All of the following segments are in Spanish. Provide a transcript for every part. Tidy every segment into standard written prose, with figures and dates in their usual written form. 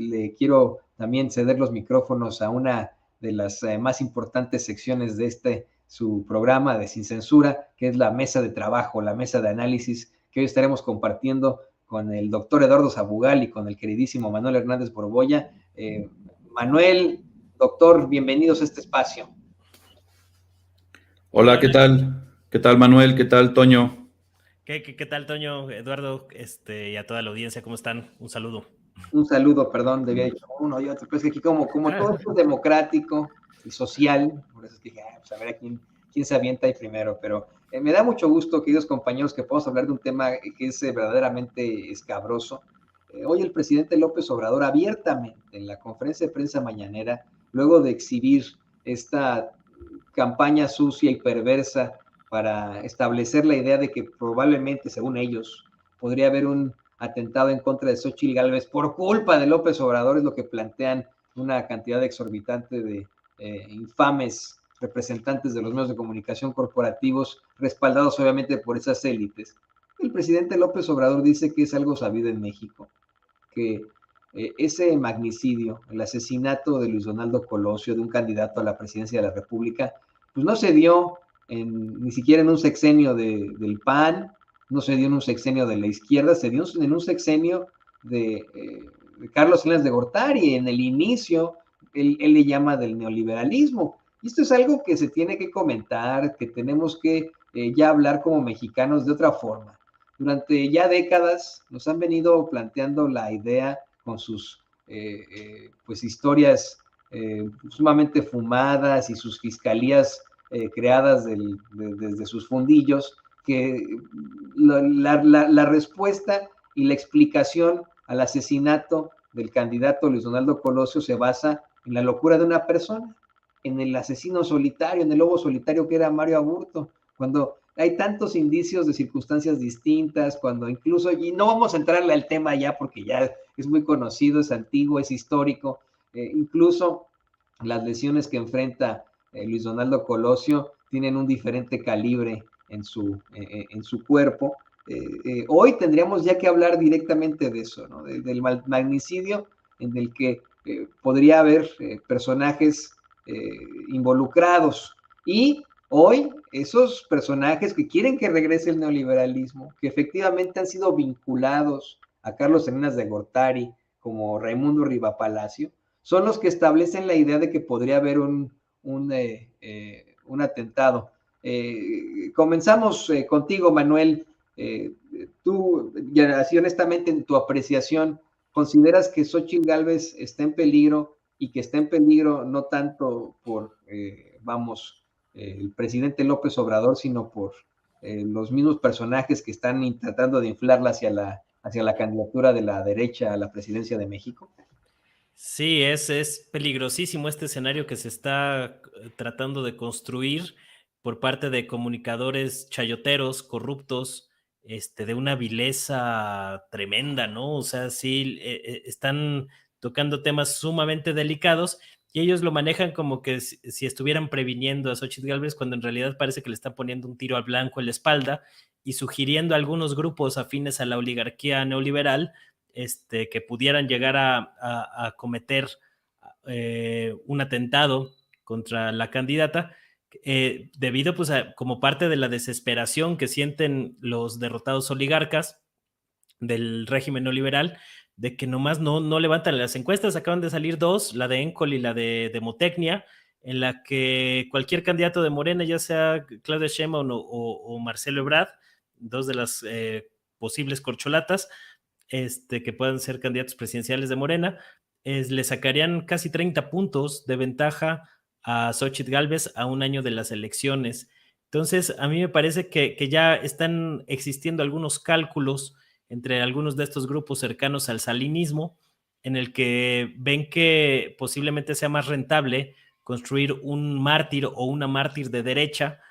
le quiero también ceder los micrófonos a una de las más importantes secciones de su programa de Sin Censura, que es la mesa de trabajo, la mesa de análisis, que hoy estaremos compartiendo con el doctor Eduardo Sabugal y con el queridísimo Manuel Hernández Borbolla. Manuel, doctor, bienvenidos a este espacio. Hola, ¿qué tal? ¿Qué tal, Manuel? ¿Qué tal, Toño? ¿Qué tal, Toño, Eduardo, y a toda la audiencia? ¿Cómo están? Un saludo. Un saludo, perdón, debía dicho uno y otro, pero es que aquí como todo esto es democrático y social, por eso es que dije, pues a ver a quién se avienta ahí primero, pero me da mucho gusto, queridos compañeros, que podamos hablar de un tema que es verdaderamente escabroso. Hoy el presidente López Obrador abiertamente en la conferencia de prensa mañanera, luego de exhibir esta campaña sucia y perversa para establecer la idea de que probablemente, según ellos, podría haber un atentado en contra de Xóchitl Gálvez por culpa de López Obrador, es lo que plantean una cantidad exorbitante de infames representantes de los medios de comunicación corporativos, respaldados obviamente por esas élites. El presidente López Obrador dice que es algo sabido en México, que ese magnicidio, el asesinato de Luis Donaldo Colosio, de un candidato a la presidencia de la República, pues no se dio ni siquiera en un sexenio del PAN, no se dio en un sexenio de la izquierda, se dio en un sexenio de Carlos Salinas de Gortari, en el inicio, él le llama del neoliberalismo. Y esto es algo que se tiene que comentar, que tenemos que ya hablar como mexicanos de otra forma. Durante ya décadas nos han venido planteando la idea con sus pues historias sumamente fumadas y sus fiscalías creadas desde sus fundillos, que la respuesta y la explicación al asesinato del candidato Luis Donaldo Colosio se basa en la locura de una persona, en el asesino solitario, en el lobo solitario que era Mario Aburto, cuando hay tantos indicios de circunstancias distintas, cuando incluso, y no vamos a entrarle al tema ya porque ya es muy conocido, es antiguo, es histórico, incluso las lesiones que enfrenta Luis Donaldo Colosio tienen un diferente calibre en su cuerpo. Hoy tendríamos ya que hablar directamente de eso, ¿no? Del magnicidio en el que podría haber personajes involucrados. Y hoy esos personajes que quieren que regrese el neoliberalismo, que efectivamente han sido vinculados a Carlos Salinas de Gortari como Raimundo Rivapalacio, son los que establecen la idea de que podría haber un atentado. Comenzamos contigo, Manuel. Tú, así honestamente, en tu apreciación, ¿consideras que Xóchitl Gálvez está en peligro y que está en peligro no tanto por, el presidente López Obrador, sino por los mismos personajes que están tratando de inflarla hacia la candidatura de la derecha a la presidencia de México? Sí, es peligrosísimo este escenario que se está tratando de construir por parte de comunicadores chayoteros, corruptos, de una vileza tremenda, ¿no? O sea, sí, están tocando temas sumamente delicados y ellos lo manejan como que si estuvieran previniendo a Xóchitl Gálvez, cuando en realidad parece que le están poniendo un tiro al blanco en la espalda y sugiriendo a algunos grupos afines a la oligarquía neoliberal que pudieran llegar a cometer un atentado contra la candidata, debido pues como parte de la desesperación que sienten los derrotados oligarcas del régimen neoliberal, de que nomás no levantan las encuestas. Acaban de salir dos, la de Encol y la de Demotecnia, en la que cualquier candidato de Morena, ya sea Claudia Sheinbaum o Marcelo Ebrard, dos de las posibles corcholatas, que puedan ser candidatos presidenciales de Morena, le sacarían casi 30 puntos de ventaja a Xóchitl Gálvez a un año de las elecciones. Entonces, a mí me parece que ya están existiendo algunos cálculos entre algunos de estos grupos cercanos al salinismo, en el que ven que posiblemente sea más rentable construir un mártir o una mártir de derecha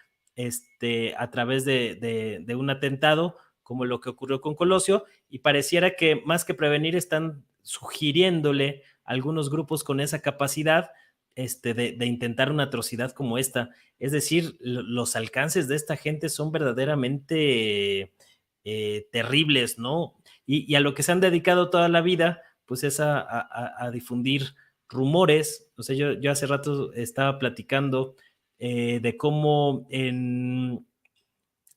a través de un atentado, como lo que ocurrió con Colosio, y pareciera que más que prevenir están sugiriéndole a algunos grupos con esa capacidad de intentar una atrocidad como esta. Es decir, los alcances de esta gente son verdaderamente terribles, ¿no? Y a lo que se han dedicado toda la vida, pues es a difundir rumores. O sea, yo hace rato estaba platicando de cómo a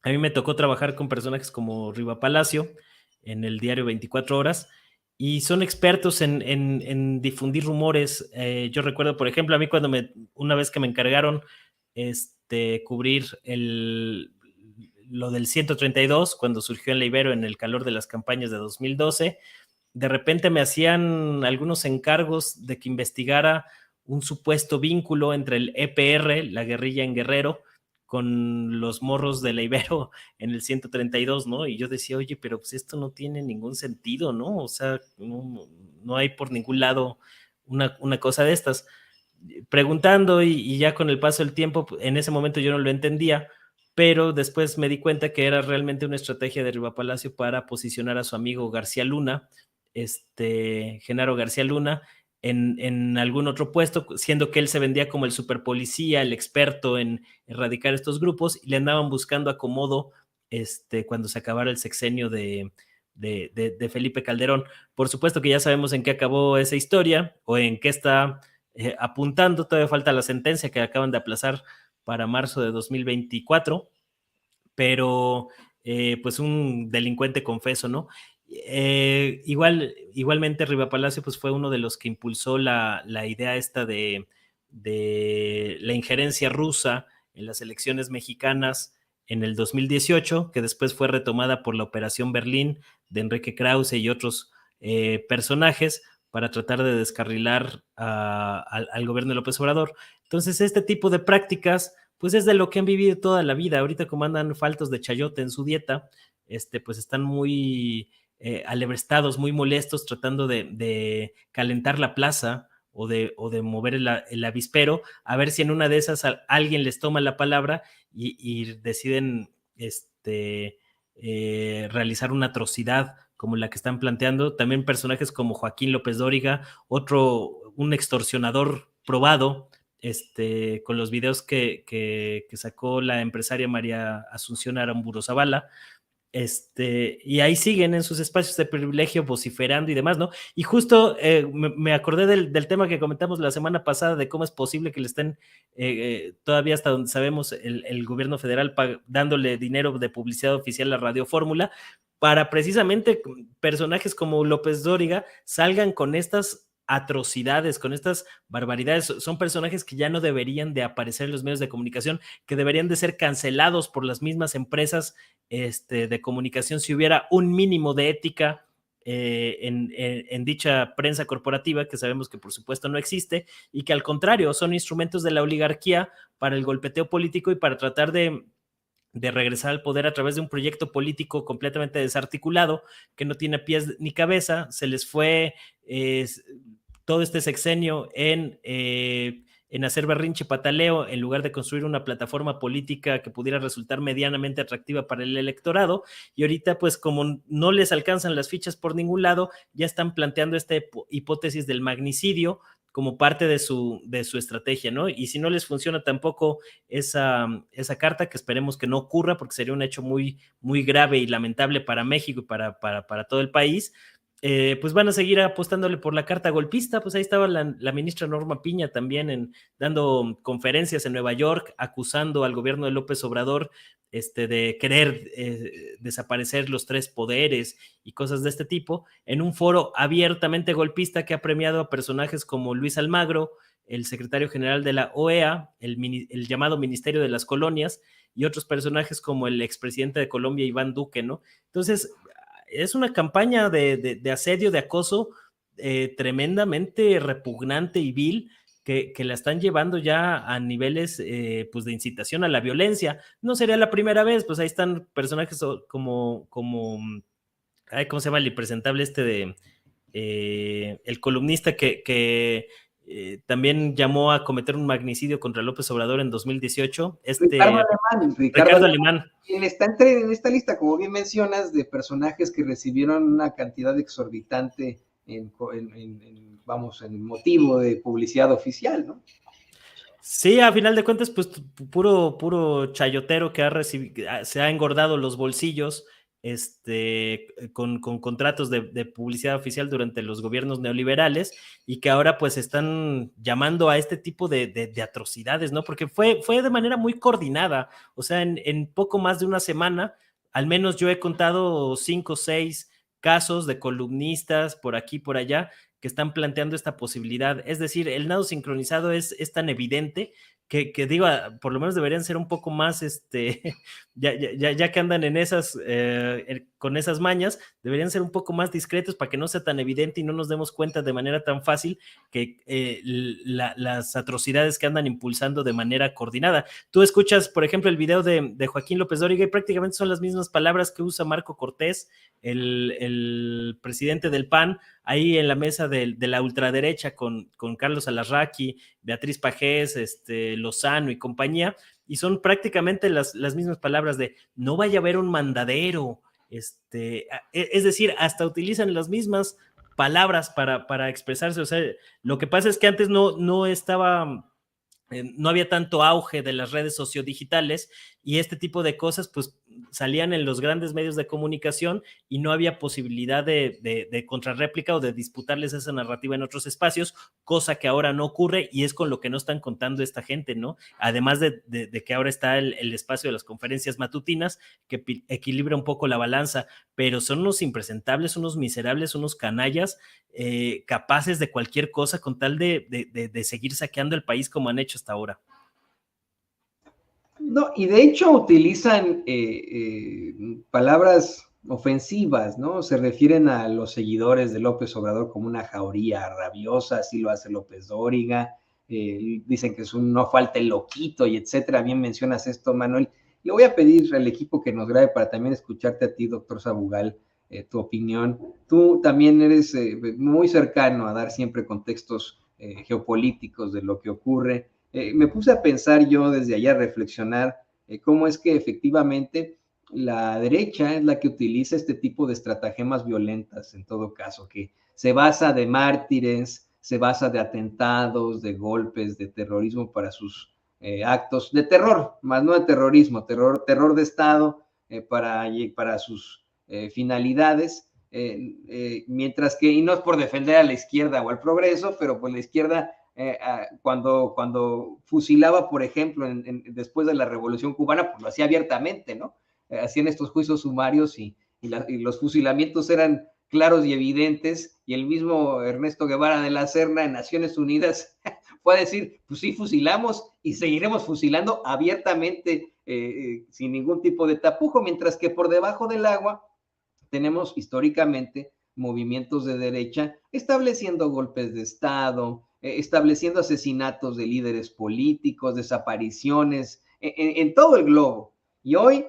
mí me tocó trabajar con personajes como Riva Palacio en el diario 24 Horas y son expertos en difundir rumores. Yo recuerdo, por ejemplo, a mí una vez que me encargaron cubrir lo del 132, cuando surgió en la Ibero en el calor de las campañas de 2012, de repente me hacían algunos encargos de que investigara un supuesto vínculo entre el EPR, la guerrilla en Guerrero, con los morros de la Ibero en el 132, ¿no? Y yo decía, oye, pero pues esto no tiene ningún sentido, ¿no? O sea, no hay por ningún lado una cosa de estas. Preguntando y ya con el paso del tiempo, en ese momento yo no lo entendía, pero después me di cuenta que era realmente una estrategia de Riva Palacio para posicionar a su amigo García Luna, Genaro García Luna, en algún otro puesto, siendo que él se vendía como el superpolicía, el experto en erradicar estos grupos, y le andaban buscando acomodo cuando se acabara el sexenio de Felipe Calderón. Por supuesto que ya sabemos en qué acabó esa historia o en qué está apuntando. Todavía falta la sentencia que acaban de aplazar para marzo de 2024, pero pues un delincuente confeso, ¿no? Igualmente Riva Palacio pues fue uno de los que impulsó la idea esta de la injerencia rusa en las elecciones mexicanas en el 2018, que después fue retomada por la Operación Berlín de Enrique Krause y otros personajes para tratar de descarrilar al gobierno de López Obrador. Entonces este tipo de prácticas pues es de lo que han vivido toda la vida. Ahorita como andan faltos de chayote en su dieta, pues están muy alebrestados, muy molestos, tratando de calentar la plaza o de mover el avispero, a ver si en una de esas alguien les toma la palabra y deciden realizar una atrocidad como la que están planteando. También personajes como Joaquín López Dóriga, un extorsionador probado, con los videos que sacó la empresaria María Asunción Aramburu Zavala, y ahí siguen en sus espacios de privilegio vociferando y demás, ¿no? Y justo me acordé del tema que comentamos la semana pasada de cómo es posible que le estén todavía, hasta donde sabemos, el gobierno federal dándole dinero de publicidad oficial a Radio Fórmula para precisamente personajes como López Dóriga salgan con estas atrocidades, con estas barbaridades. Son personajes que ya no deberían de aparecer en los medios de comunicación, que deberían de ser cancelados por las mismas empresas de comunicación si hubiera un mínimo de ética en dicha prensa corporativa, que sabemos que por supuesto no existe, y que al contrario son instrumentos de la oligarquía para el golpeteo político y para tratar de regresar al poder a través de un proyecto político completamente desarticulado, que no tiene pies ni cabeza. Se les fue todo este sexenio en hacer berrinche pataleo en lugar de construir una plataforma política que pudiera resultar medianamente atractiva para el electorado, y ahorita pues como no les alcanzan las fichas por ningún lado, ya están planteando esta hipótesis del magnicidio como parte de su estrategia, ¿no? Y si no les funciona tampoco esa carta, que esperemos que no ocurra, porque sería un hecho muy, muy grave y lamentable para México y para todo el país, pues van a seguir apostándole por la carta golpista. Pues ahí estaba la ministra Norma Piña también dando conferencias en Nueva York, acusando al gobierno de López Obrador de querer desaparecer los tres poderes y cosas de este tipo, en un foro abiertamente golpista que ha premiado a personajes como Luis Almagro, el secretario general de la OEA, el llamado Ministerio de las Colonias, y otros personajes como el expresidente de Colombia, Iván Duque, ¿no? Entonces, es una campaña de asedio, de acoso tremendamente repugnante y vil, que la están llevando ya a niveles pues de incitación a la violencia. No sería la primera vez, pues ahí están personajes como ¿cómo se llama el impresentable el columnista que también llamó a cometer un magnicidio contra López Obrador en 2018? Ricardo Alemán. Quien está en esta lista, como bien mencionas, de personajes que recibieron una cantidad exorbitante en motivo de publicidad oficial, ¿no? Sí, a final de cuentas, pues puro chayotero que se ha engordado los bolsillos con contratos de publicidad oficial durante los gobiernos neoliberales y que ahora pues están llamando a este tipo de atrocidades, ¿no? Porque fue de manera muy coordinada, o sea, en poco más de una semana, al menos yo he contado 5 o 6 casos de columnistas por aquí, por allá, que están planteando esta posibilidad. Es decir, el nado sincronizado es tan evidente que digo, por lo menos deberían ser un poco más, ya que andan en esas, con esas mañas, deberían ser un poco más discretos para que no sea tan evidente y no nos demos cuenta de manera tan fácil que las atrocidades que andan impulsando de manera coordinada. Tú escuchas, por ejemplo, el video de Joaquín López Dóriga y prácticamente son las mismas palabras que usa Marco Cortés, el presidente del PAN, ahí en la mesa de la ultraderecha con Carlos Alarraqui, Beatriz Pajés, Lozano y compañía, y son prácticamente las mismas palabras de no vaya a haber un mandadero, es decir, hasta utilizan las mismas palabras para expresarse. O sea, lo que pasa es que antes no estaba, no había tanto auge de las redes sociodigitales y este tipo de cosas pues salían en los grandes medios de comunicación y no había posibilidad de contrarréplica o de disputarles esa narrativa en otros espacios, cosa que ahora no ocurre y es con lo que no están contando esta gente, ¿no? Además de que ahora está el espacio de las conferencias matutinas que equilibra un poco la balanza, pero son unos impresentables, unos miserables, unos canallas capaces de cualquier cosa con tal de seguir saqueando el país como han hecho hasta ahora. No, y de hecho utilizan palabras ofensivas, ¿no? Se refieren a los seguidores de López Obrador como una jauría rabiosa, así lo hace López Dóriga, dicen que es un no falta el loquito y etcétera. Bien mencionas esto, Manuel. Le voy a pedir al equipo que nos grabe para también escucharte a ti, doctor Sabugal, tu opinión. Tú también eres muy cercano a dar siempre contextos geopolíticos de lo que ocurre. Me puse a pensar yo desde allá, a reflexionar cómo es que efectivamente la derecha es la que utiliza este tipo de estratagemas violentas, en todo caso, que se basa de mártires, se basa de atentados, de golpes, de terrorismo para sus actos de terror, más no de terrorismo, terror de Estado para sus finalidades, mientras que, y no es por defender a la izquierda o al progreso, pero pues la izquierda cuando fusilaba, por ejemplo, después de la Revolución Cubana, pues lo hacía abiertamente, ¿no? Hacían estos juicios sumarios y los fusilamientos eran claros y evidentes, y el mismo Ernesto Guevara de la Serna en Naciones Unidas fue a decir, pues sí, fusilamos y seguiremos fusilando abiertamente, sin ningún tipo de tapujo, mientras que por debajo del agua tenemos históricamente movimientos de derecha estableciendo golpes de Estado, estableciendo asesinatos de líderes políticos, desapariciones en todo el globo. Y hoy,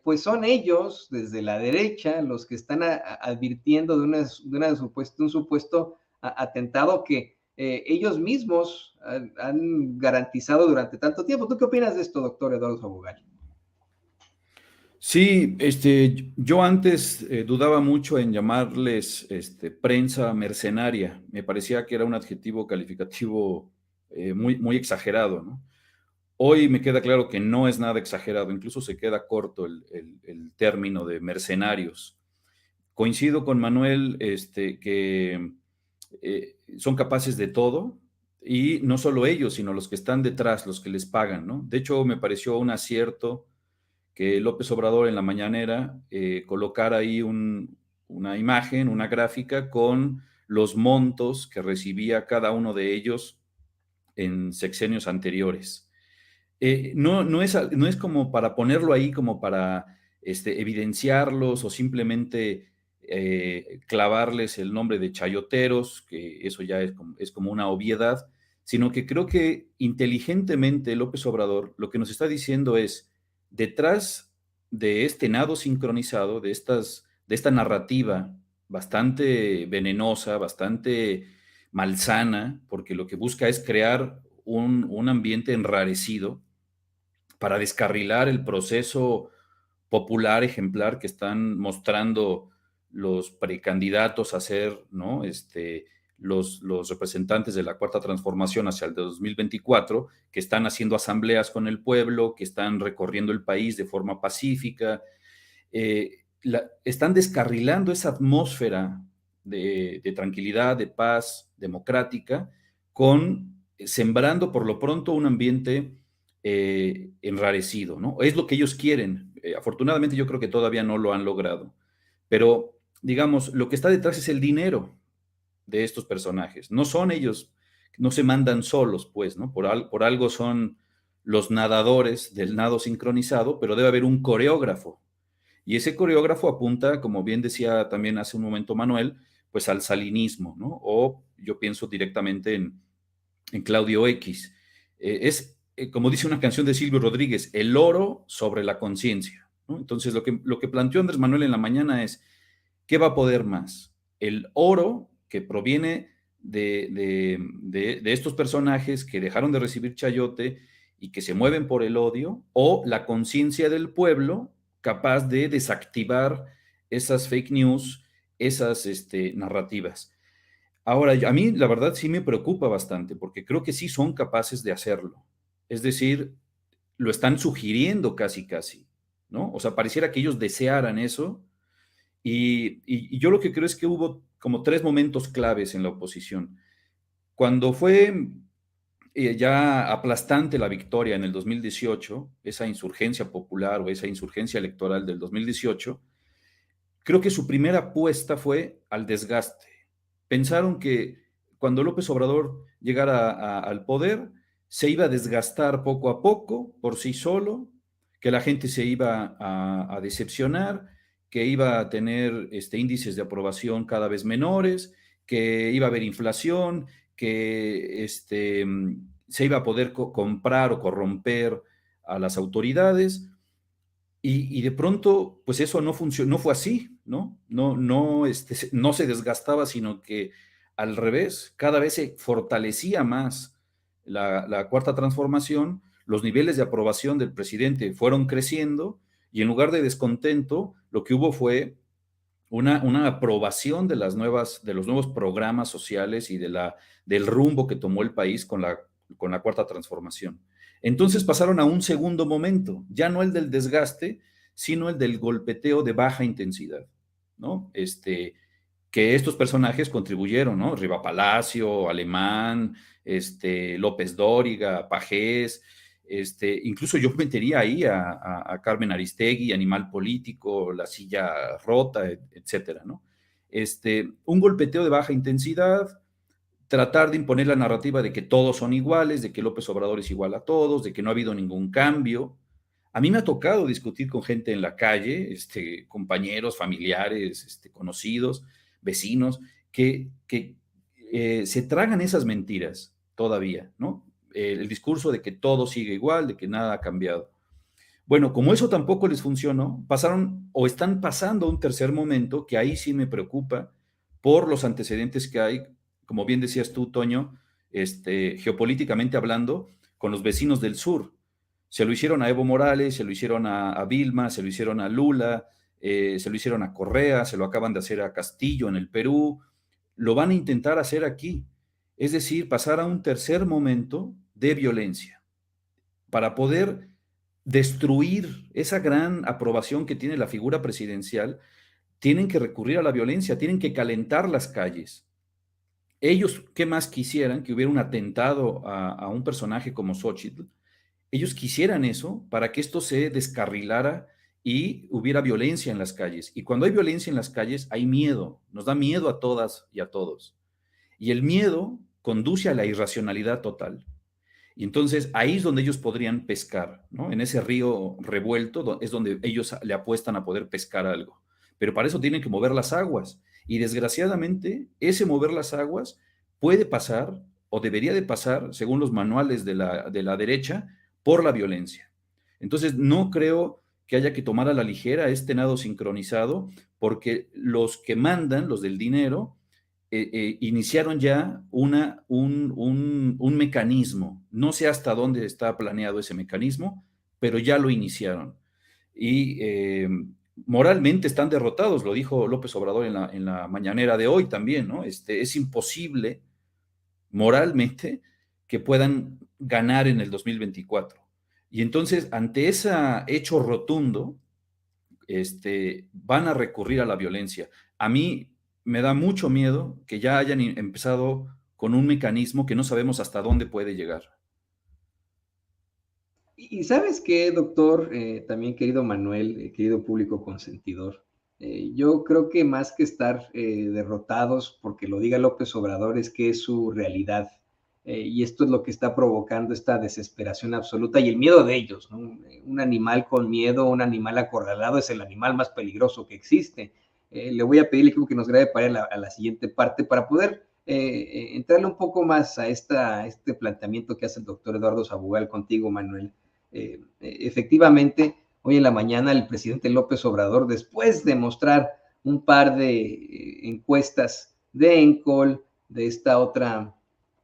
pues son ellos, desde la derecha, los que están advirtiendo de un supuesto atentado que ellos mismos han garantizado durante tanto tiempo. ¿Tú qué opinas de esto, doctor Eduardo Sabugal? Sí, yo antes dudaba mucho en llamarles prensa mercenaria. Me parecía que era un adjetivo calificativo muy, muy exagerado, ¿no? Hoy me queda claro que no es nada exagerado, incluso se queda corto el término de mercenarios. Coincido con Manuel que son capaces de todo y no solo ellos, sino los que están detrás, los que les pagan, ¿no? De hecho, me pareció un acierto que López Obrador en la mañanera colocara ahí una imagen, una gráfica con los montos que recibía cada uno de ellos en sexenios anteriores. No es como para ponerlo ahí, como para evidenciarlos o simplemente clavarles el nombre de chayoteros, que eso ya es como una obviedad, sino que creo que inteligentemente López Obrador lo que nos está diciendo es, detrás de este nado sincronizado, de esta narrativa bastante venenosa, bastante malsana, porque lo que busca es crear un ambiente enrarecido para descarrilar el proceso popular ejemplar que están mostrando los precandidatos a ser, ¿no? Los representantes de la Cuarta Transformación hacia el de 2024, que están haciendo asambleas con el pueblo, que están recorriendo el país de forma pacífica. están descarrilando esa atmósfera de tranquilidad, de paz democrática, sembrando por lo pronto un ambiente enrarecido, ¿no? Es lo que ellos quieren. Afortunadamente yo creo que todavía no lo han logrado. Pero, digamos, lo que está detrás es el dinero de estos personajes. No son ellos, no se mandan solos, pues, ¿no? Por algo son los nadadores del nado sincronizado, pero debe haber un coreógrafo. Y ese coreógrafo apunta, como bien decía también hace un momento Manuel, pues al salinismo, ¿no? O yo pienso directamente en Claudio X. Como dice una canción de Silvio Rodríguez, el oro sobre la conciencia, ¿no? Entonces, lo que planteó Andrés Manuel en la mañana es, ¿qué va a poder más? El oro que proviene de estos personajes que dejaron de recibir chayote y que se mueven por el odio, o la conciencia del pueblo capaz de desactivar esas fake news, esas narrativas. Ahora, a mí la verdad sí me preocupa bastante, porque creo que sí son capaces de hacerlo. Es decir, lo están sugiriendo casi, casi, ¿no? O sea, pareciera que ellos desearan eso. Y yo lo que creo es que hubo como 3 momentos claves en la oposición. Cuando fue ya aplastante la victoria en el 2018, esa insurgencia popular o esa insurgencia electoral del 2018, creo que su primera apuesta fue al desgaste. Pensaron que cuando López Obrador llegara al poder, se iba a desgastar poco a poco por sí solo, que la gente se iba a decepcionar, que iba a tener índices de aprobación cada vez menores, que iba a haber inflación, que se iba a poder comprar o corromper a las autoridades. Y de pronto, pues eso no funcionó, no fue así, ¿no? No se desgastaba, sino que al revés, cada vez se fortalecía más la cuarta transformación, los niveles de aprobación del presidente fueron creciendo y en lugar de descontento, lo que hubo fue una aprobación de los nuevos programas sociales y del rumbo que tomó el país con la cuarta transformación. Entonces pasaron a un segundo momento, ya no el del desgaste, sino el del golpeteo de baja intensidad, ¿no? Que estos personajes contribuyeron, ¿no? Riva Palacio, Alemán, López Dóriga, Pajés, incluso yo metería ahí a Carmen Aristegui, Animal Político, La Silla Rota, etcétera, ¿no? Un golpeteo de baja intensidad, tratar de imponer la narrativa de que todos son iguales, de que López Obrador es igual a todos, de que no ha habido ningún cambio. A mí me ha tocado discutir con gente en la calle, compañeros, familiares, conocidos, vecinos, que se tragan esas mentiras todavía, ¿no? El discurso de que todo sigue igual, de que nada ha cambiado. Bueno, como eso tampoco les funcionó, pasaron o están pasando a un tercer momento que ahí sí me preocupa por los antecedentes que hay, como bien decías tú, Toño, geopolíticamente hablando, con los vecinos del sur. Se lo hicieron a Evo Morales, se lo hicieron a Vilma, se lo hicieron a Lula, se lo hicieron a Correa, se lo acaban de hacer a Castillo en el Perú, lo van a intentar hacer aquí. Es decir, pasar a un tercer momento de violencia para poder destruir esa gran aprobación que tiene la figura presidencial. Tienen que recurrir a la violencia, tienen que calentar las calles. Ellos, ¿qué más quisieran? Que hubiera un atentado a un personaje como Xochitl. Ellos quisieran eso para que esto se descarrilara y hubiera violencia en las calles. Y cuando hay violencia en las calles, hay miedo. Nos da miedo a todas y a todos. Y el miedo conduce a la irracionalidad total. Y entonces ahí es donde ellos podrían pescar, ¿no? En ese río revuelto es donde ellos le apuestan a poder pescar algo. Pero para eso tienen que mover las aguas. Y desgraciadamente, ese mover las aguas puede pasar o debería de pasar, según los manuales de la derecha, por la violencia. Entonces, no creo que haya que tomar a la ligera este nado sincronizado, porque los que mandan, los del dinero, iniciaron ya un mecanismo. No sé hasta dónde está planeado ese mecanismo, pero ya lo iniciaron. Y moralmente están derrotados, lo dijo López Obrador en la mañanera de hoy también, ¿no? Es imposible moralmente que puedan ganar en el 2024. Y entonces, ante ese hecho rotundo, van a recurrir a la violencia. A mí me da mucho miedo que ya hayan empezado con un mecanismo que no sabemos hasta dónde puede llegar. Y sabes qué, doctor, también querido Manuel, querido público consentidor, yo creo que más que estar derrotados porque lo diga López Obrador, es que es su realidad. Y esto es lo que está provocando esta desesperación absoluta y el miedo de ellos, ¿no? Un animal con miedo, un animal acorralado es el animal más peligroso que existe. Le voy a pedir al equipo que nos grabe para a la siguiente parte para poder entrarle un poco más a este planteamiento que hace el doctor Eduardo Sabugal contigo, Manuel. Efectivamente, hoy en la mañana el presidente López Obrador, después de mostrar un par de encuestas de Encol, de esta otra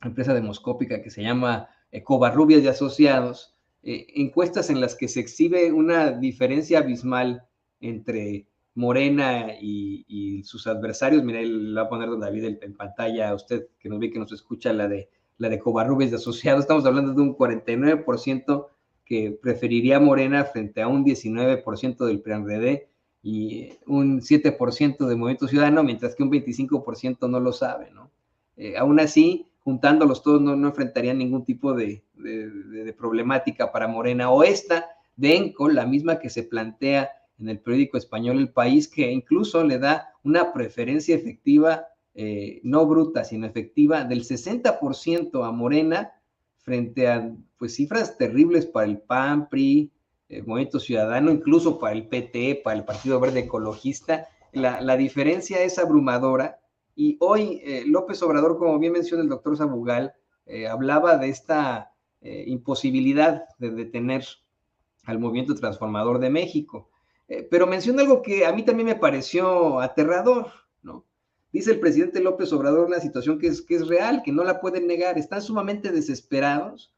empresa demoscópica que se llama Covarrubias y Asociados, encuestas en las que se exhibe una diferencia abismal entre Morena y sus adversarios. Mira, le va a poner don David en pantalla a usted que nos ve, que nos escucha, la de Covarrubias y Asociados. Estamos hablando de un 49% que preferiría Morena frente a un 19% del PRI-PAN-RD y un 7% de Movimiento Ciudadano, mientras que un 25% no lo sabe, ¿no? Aún así, juntándolos todos, no enfrentarían ningún tipo de problemática para Morena, o esta de Encol, la misma que se plantea en el periódico español El País, que incluso le da una preferencia efectiva, no bruta, sino efectiva, del 60% a Morena, frente a pues cifras terribles para el PAN, PRI, Movimiento Ciudadano, incluso para el PT, para el Partido Verde Ecologista. La diferencia es abrumadora. Y hoy López Obrador, como bien menciona el doctor Sabugal, hablaba de esta imposibilidad de detener al movimiento transformador de México. Pero menciona algo que a mí también me pareció aterrador, ¿no? Dice el presidente López Obrador una situación que es real, que no la pueden negar. Están sumamente desesperados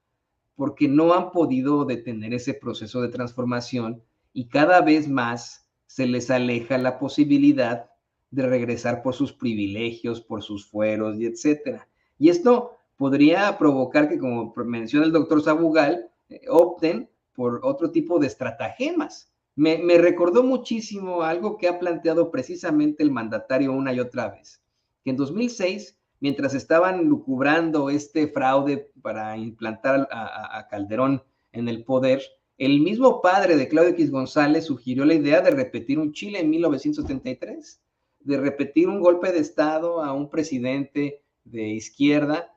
porque no han podido detener ese proceso de transformación y cada vez más se les aleja la posibilidad de regresar por sus privilegios, por sus fueros y etcétera. Y esto podría provocar que, como menciona el doctor Sabugal, opten por otro tipo de estratagemas. Me recordó muchísimo algo que ha planteado precisamente el mandatario una y otra vez, que en 2006, mientras estaban lucubrando este fraude para implantar a Calderón en el poder, el mismo padre de Claudio X González sugirió la idea de repetir un Chile en 1973, de repetir un golpe de Estado a un presidente de izquierda,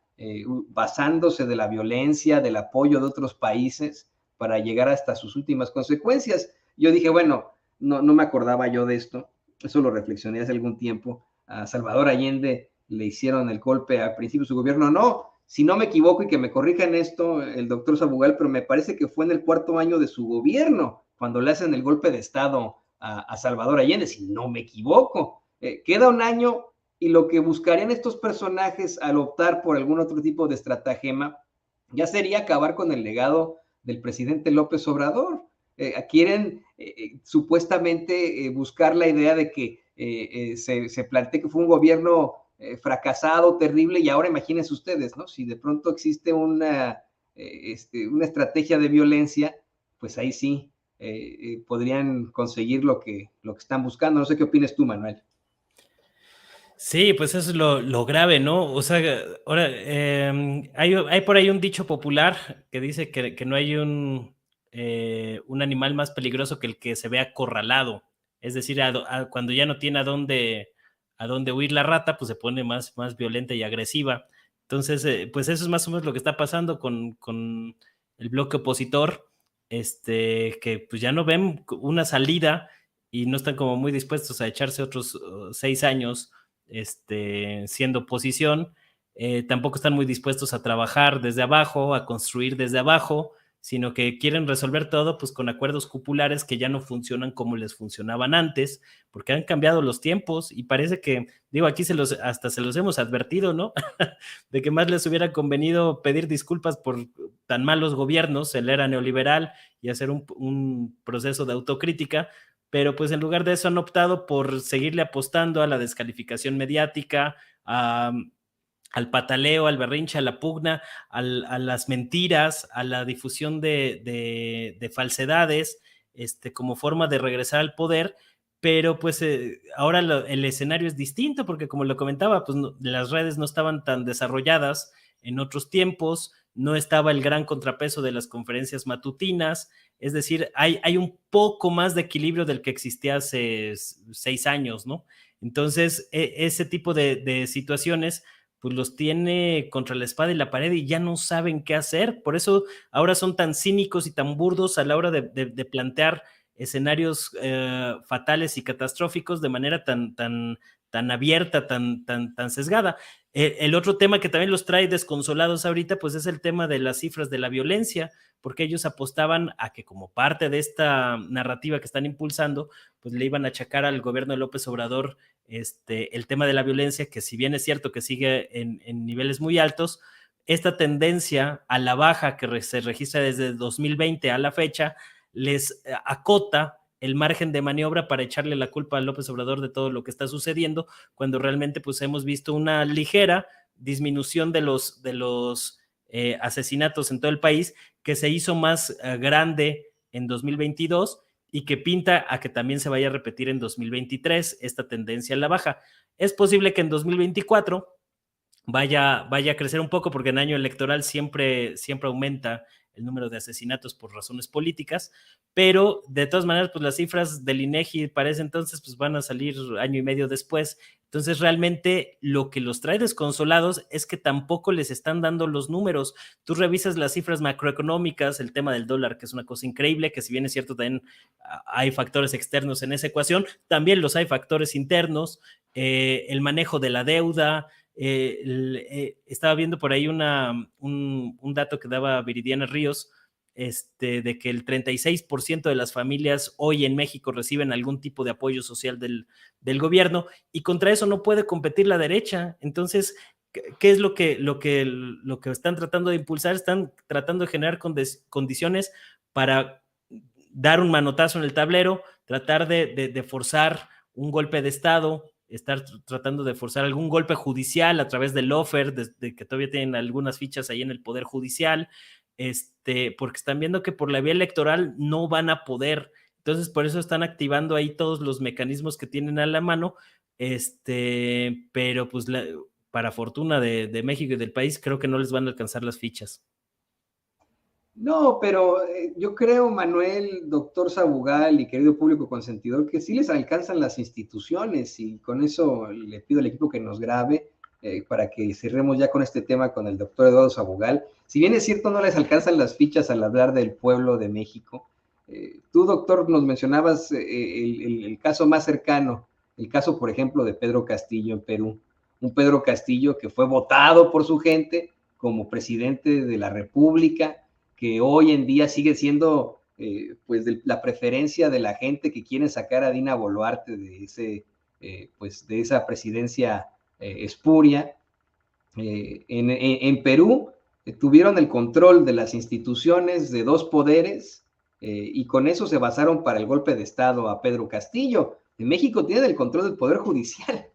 basándose de la violencia, del apoyo de otros países, para llegar hasta sus últimas consecuencias. Yo dije, bueno, no me acordaba yo de esto, eso lo reflexioné hace algún tiempo. A Salvador Allende le hicieron el golpe al principio de su gobierno. No, si no me equivoco, y que me corrijan esto el doctor Sabugal, pero me parece que fue en el 4º año de su gobierno cuando le hacen el golpe de Estado a Salvador Allende, si no me equivoco. Queda un año y lo que buscarían estos personajes al optar por algún otro tipo de estratagema ya sería acabar con el legado del presidente López Obrador. Quieren supuestamente buscar la idea de que se plantee que fue un gobierno fracasado, terrible, y ahora imagínense ustedes, ¿no? Si de pronto existe una estrategia de violencia, pues ahí sí podrían conseguir lo que están buscando. No sé qué opinas tú, Manuel. Sí, pues eso es lo grave, ¿no? O sea, ahora hay por ahí un dicho popular que dice que no hay un animal más peligroso que el que se ve acorralado. Es decir, cuando ya no tiene a dónde huir la rata, pues se pone más violenta y agresiva. Entonces, pues eso es más o menos lo que está pasando con el bloque opositor, que pues ya no ven una salida y no están como muy dispuestos a echarse otros 6 años siendo oposición. Tampoco están muy dispuestos a trabajar desde abajo, a construir desde abajo, sino que quieren resolver todo pues con acuerdos cupulares que ya no funcionan como les funcionaban antes, porque han cambiado los tiempos y parece que, digo, aquí hasta se los hemos advertido, ¿no? De que más les hubiera convenido pedir disculpas por tan malos gobiernos, el era neoliberal, y hacer un proceso de autocrítica, pero pues en lugar de eso han optado por seguirle apostando a la descalificación mediática, al pataleo, al berrinche, a la pugna, a las mentiras, a la difusión de falsedades, como forma de regresar al poder, pero pues ahora el escenario es distinto porque como lo comentaba, pues las redes no estaban tan desarrolladas en otros tiempos, no estaba el gran contrapeso de las conferencias matutinas, es decir, hay un poco más de equilibrio del que existía hace 6 años, ¿no? Entonces, ese tipo de situaciones pues los tiene contra la espada y la pared y ya no saben qué hacer. Por eso ahora son tan cínicos y tan burdos a la hora de plantear escenarios fatales y catastróficos de manera tan abierta, tan sesgada. El otro tema que también los trae desconsolados ahorita, pues es el tema de las cifras de la violencia, porque ellos apostaban a que como parte de esta narrativa que están impulsando, pues le iban a achacar al gobierno de López Obrador el tema de la violencia, que si bien es cierto que sigue en niveles muy altos, esta tendencia a la baja que se registra desde 2020 a la fecha, les acota el margen de maniobra para echarle la culpa a López Obrador de todo lo que está sucediendo, cuando realmente pues hemos visto una ligera disminución de los asesinatos en todo el país, que se hizo más grande en 2022 y que pinta a que también se vaya a repetir en 2023 esta tendencia a la baja. Es posible que en 2024 vaya a crecer un poco porque en año electoral siempre aumenta el número de asesinatos por razones políticas, pero de todas maneras, pues las cifras del INEGI para ese entonces pues van a salir año y medio después. Entonces, realmente lo que los trae desconsolados es que tampoco les están dando los números. Tú revisas las cifras macroeconómicas, el tema del dólar, que es una cosa increíble, que si bien es cierto, también hay factores externos en esa ecuación, también los hay factores internos, el manejo de la deuda. Estaba viendo por ahí un dato que daba Viridiana Ríos, de que el 36% de las familias hoy en México reciben algún tipo de apoyo social del gobierno, y contra eso no puede competir la derecha. Entonces, ¿qué es lo que están tratando de impulsar? Están tratando de generar condiciones para dar un manotazo en el tablero, tratar de forzar un golpe de Estado, estar tratando de forzar algún golpe judicial a través del lawfare, de que todavía tienen algunas fichas ahí en el Poder Judicial, porque están viendo que por la vía electoral no van a poder. Entonces, por eso están activando ahí todos los mecanismos que tienen a la mano, pero pues para fortuna de México y del país, creo que no les van a alcanzar las fichas. No, pero yo creo, Manuel, doctor Sabugal y querido público consentidor, que sí les alcanzan las instituciones, y con eso le pido al equipo que nos grabe para que cerremos ya con este tema con el doctor Eduardo Sabugal. Si bien es cierto, no les alcanzan las fichas al hablar del pueblo de México. Tú, doctor, nos mencionabas el caso más cercano, el caso, por ejemplo, de Pedro Castillo en Perú. Un Pedro Castillo que fue votado por su gente como presidente de la República, que hoy en día sigue siendo pues la preferencia de la gente que quiere sacar a Dina Boluarte de esa presidencia espuria. En Perú tuvieron el control de las instituciones de dos poderes y con eso se basaron para el golpe de Estado a Pedro Castillo. En México tienen el control del Poder Judicial.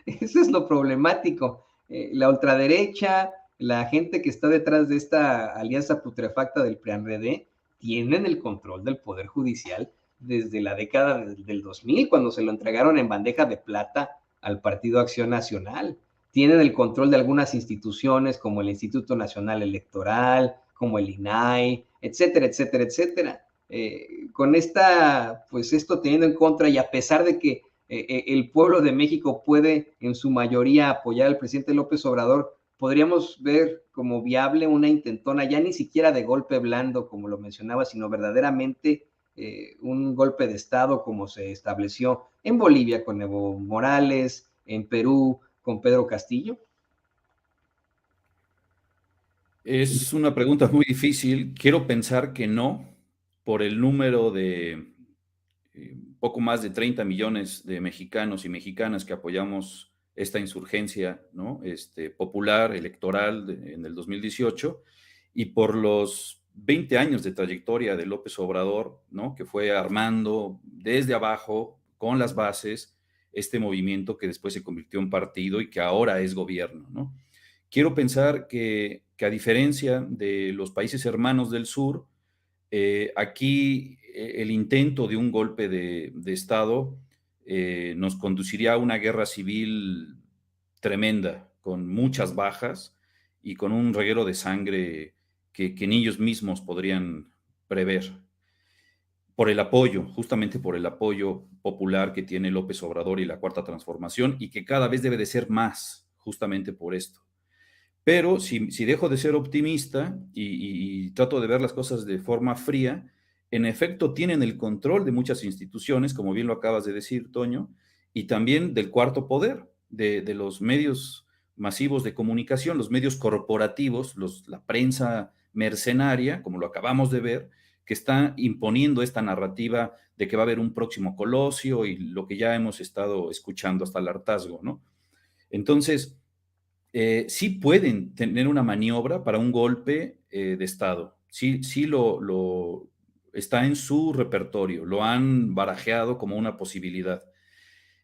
Eso es lo problemático. La ultraderecha, la gente que está detrás de esta alianza putrefacta del PRIAN-RD, tienen el control del Poder Judicial desde la década del 2000, cuando se lo entregaron en bandeja de plata al Partido Acción Nacional. Tienen el control de algunas instituciones como el Instituto Nacional Electoral, como el INAI, etcétera, etcétera, etcétera. Con esto teniendo en contra, y a pesar de que el pueblo de México puede en su mayoría apoyar al presidente López Obrador, podríamos ver como viable una intentona, ya ni siquiera de golpe blando, como lo mencionaba, sino verdaderamente un golpe de Estado como se estableció en Bolivia con Evo Morales, en Perú con Pedro Castillo. Es una pregunta muy difícil. Quiero pensar que no, por el número de poco más de 30 millones de mexicanos y mexicanas que apoyamos esta insurgencia, ¿no? Popular, electoral en el 2018, y por los 20 años de trayectoria de López Obrador, ¿no? Que fue armando desde abajo, con las bases, este movimiento que después se convirtió en partido y que ahora es gobierno, ¿no? Quiero pensar que a diferencia de los países hermanos del sur, Aquí el intento de un golpe de Estado nos conduciría a una guerra civil tremenda, con muchas bajas y con un reguero de sangre que ni ellos mismos podrían prever. Por el apoyo, justamente por el apoyo popular que tiene López Obrador y la Cuarta Transformación, y que cada vez debe de ser más, justamente por esto. Pero si dejo de ser optimista y trato de ver las cosas de forma fría, en efecto tienen el control de muchas instituciones, como bien lo acabas de decir, Toño, y también del cuarto poder, de los medios masivos de comunicación, los medios corporativos, la prensa mercenaria, como lo acabamos de ver, que está imponiendo esta narrativa de que va a haber un próximo Colosio y lo que ya hemos estado escuchando hasta el hartazgo, ¿no? Entonces, sí pueden tener una maniobra para un golpe de Estado. Sí está en su repertorio, lo han barajeado como una posibilidad.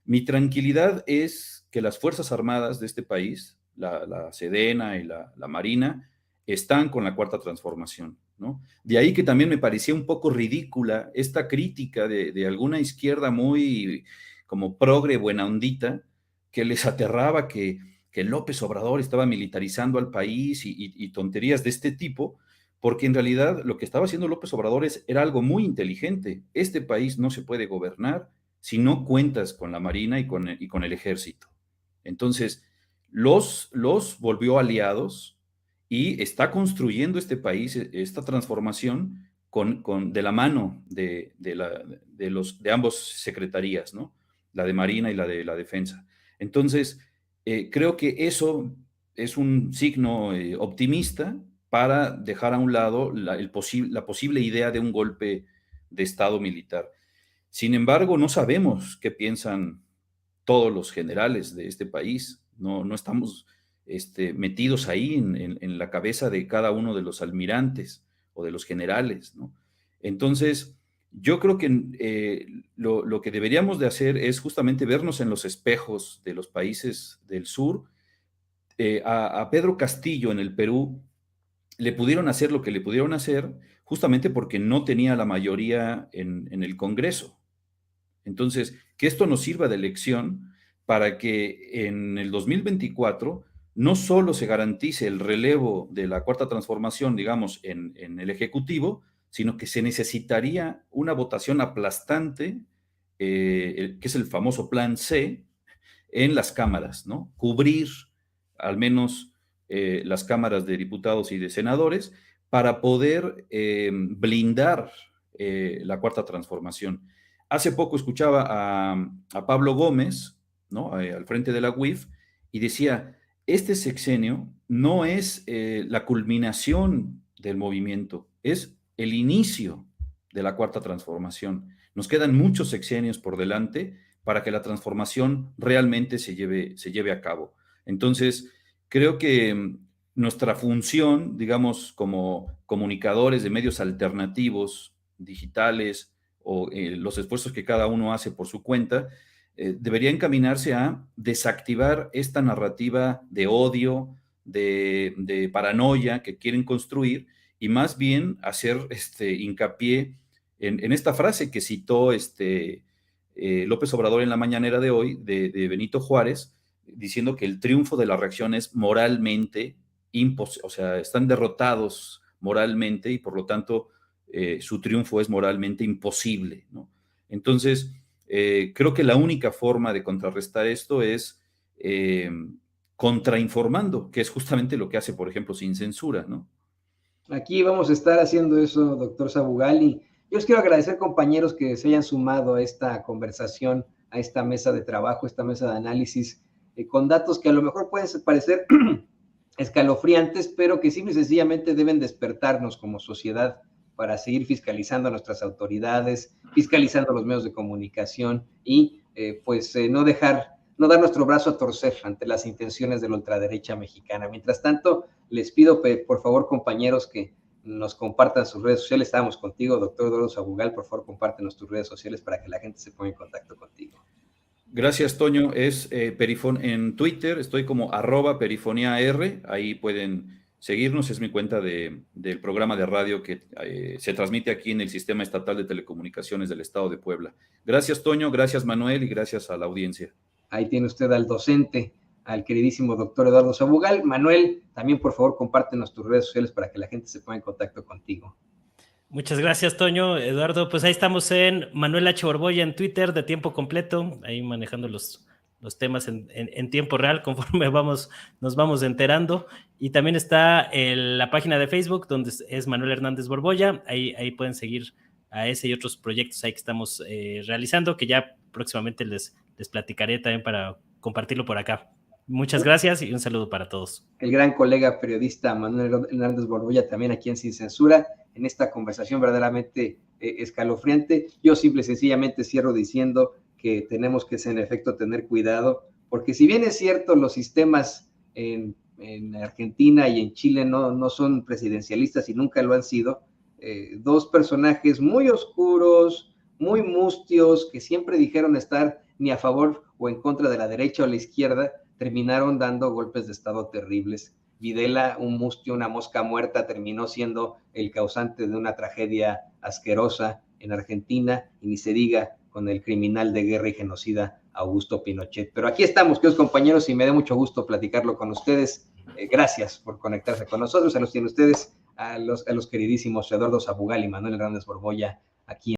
Mi tranquilidad es que las Fuerzas Armadas de este país, la Sedena y la Marina, están con la Cuarta Transformación, ¿no? De ahí que también me parecía un poco ridícula esta crítica de alguna izquierda muy como progre, buena ondita, que les aterraba que López Obrador estaba militarizando al país y tonterías de este tipo, porque en realidad lo que estaba haciendo López Obrador era algo muy inteligente. Este país no se puede gobernar si no cuentas con la Marina y con el Ejército. Entonces, los volvió aliados y está construyendo este país, esta transformación, de la mano de ambos secretarías, ¿no? La de Marina y la de la Defensa. Entonces, creo que eso es un signo optimista para dejar a un lado la posible idea de un golpe de Estado militar. Sin embargo, no sabemos qué piensan todos los generales de este país. No estamos metidos ahí en la cabeza de cada uno de los almirantes o de los generales, ¿no? Entonces, yo creo que lo que deberíamos de hacer es justamente vernos en los espejos de los países del sur. A Pedro Castillo en el Perú le pudieron hacer lo que le pudieron hacer justamente porque no tenía la mayoría en el Congreso. Entonces, que esto nos sirva de lección para que en el 2024 no solo se garantice el relevo de la Cuarta Transformación, digamos, en el Ejecutivo, sino que se necesitaría una votación aplastante, que es el famoso Plan C, en las cámaras, ¿no? Cubrir al menos las cámaras de diputados y de senadores para poder blindar la Cuarta Transformación. Hace poco escuchaba a Pablo Gómez, ¿no? Al frente de la UIF, y decía, este sexenio no es la culminación del movimiento, es el inicio de la Cuarta Transformación. Nos quedan muchos sexenios por delante para que la transformación realmente se lleve a cabo. Entonces, creo que nuestra función, digamos, como comunicadores de medios alternativos, digitales, o los esfuerzos que cada uno hace por su cuenta, debería encaminarse a desactivar esta narrativa de odio, de paranoia que quieren construir, y más bien hacer hincapié en esta frase que citó López Obrador en la mañanera de hoy, de Benito Juárez, diciendo que el triunfo de la reacción es moralmente imposible, o sea, están derrotados moralmente y por lo tanto su triunfo es moralmente imposible, ¿no? Entonces, creo que la única forma de contrarrestar esto es contrainformando, que es justamente lo que hace, por ejemplo, Sin Censura, ¿no? Aquí vamos a estar haciendo eso, doctor Sabugal, yo les quiero agradecer, compañeros, que se hayan sumado a esta conversación, a esta mesa de trabajo, esta mesa de análisis, con datos que a lo mejor pueden parecer escalofriantes, pero que simple y sencillamente deben despertarnos como sociedad para seguir fiscalizando a nuestras autoridades, fiscalizando los medios de comunicación y no dar nuestro brazo a torcer ante las intenciones de la ultraderecha mexicana. Mientras tanto, les pido, por favor, compañeros, que nos compartan sus redes sociales. Estábamos contigo, doctor Eduardo Sabugal, por favor, compártenos tus redes sociales para que la gente se ponga en contacto contigo. Gracias, Toño. Es en Twitter, estoy como @perifoniar, ahí pueden seguirnos, es mi cuenta del programa de radio que se transmite aquí en el Sistema Estatal de Telecomunicaciones del Estado de Puebla. Gracias, Toño, gracias, Manuel, y gracias a la audiencia. Ahí tiene usted al docente, al queridísimo doctor Eduardo Sabugal. Manuel, también por favor compártenos tus redes sociales para que la gente se ponga en contacto contigo. Muchas gracias, Toño. Eduardo, pues ahí estamos en Manuel H. Borbolla en Twitter de tiempo completo, ahí manejando los temas en tiempo real conforme nos vamos enterando. Y también está la página de Facebook donde es Manuel Hernández Borbolla. Ahí pueden seguir a ese y otros proyectos ahí que estamos realizando, que ya próximamente les platicaré también para compartirlo por acá. Muchas gracias y un saludo para todos. El gran colega periodista Manuel Hernández Borbolla, también aquí en Sin Censura, en esta conversación verdaderamente escalofriante. Yo simple y sencillamente cierro diciendo que tenemos que, en efecto, tener cuidado, porque si bien es cierto, los sistemas en Argentina y en Chile no son presidencialistas y nunca lo han sido, dos personajes muy oscuros, muy mustios, que siempre dijeron estar ni a favor o en contra de la derecha o la izquierda, terminaron dando golpes de estado terribles. Videla, un mustio, una mosca muerta, terminó siendo el causante de una tragedia asquerosa en Argentina, y ni se diga con el criminal de guerra y genocida Augusto Pinochet. Pero aquí estamos, queridos compañeros, y me da mucho gusto platicarlo con ustedes. Gracias por conectarse con nosotros. A los tienen ustedes, a los queridísimos Eduardo Sabugal y Manuel Hernández Borbolla, aquí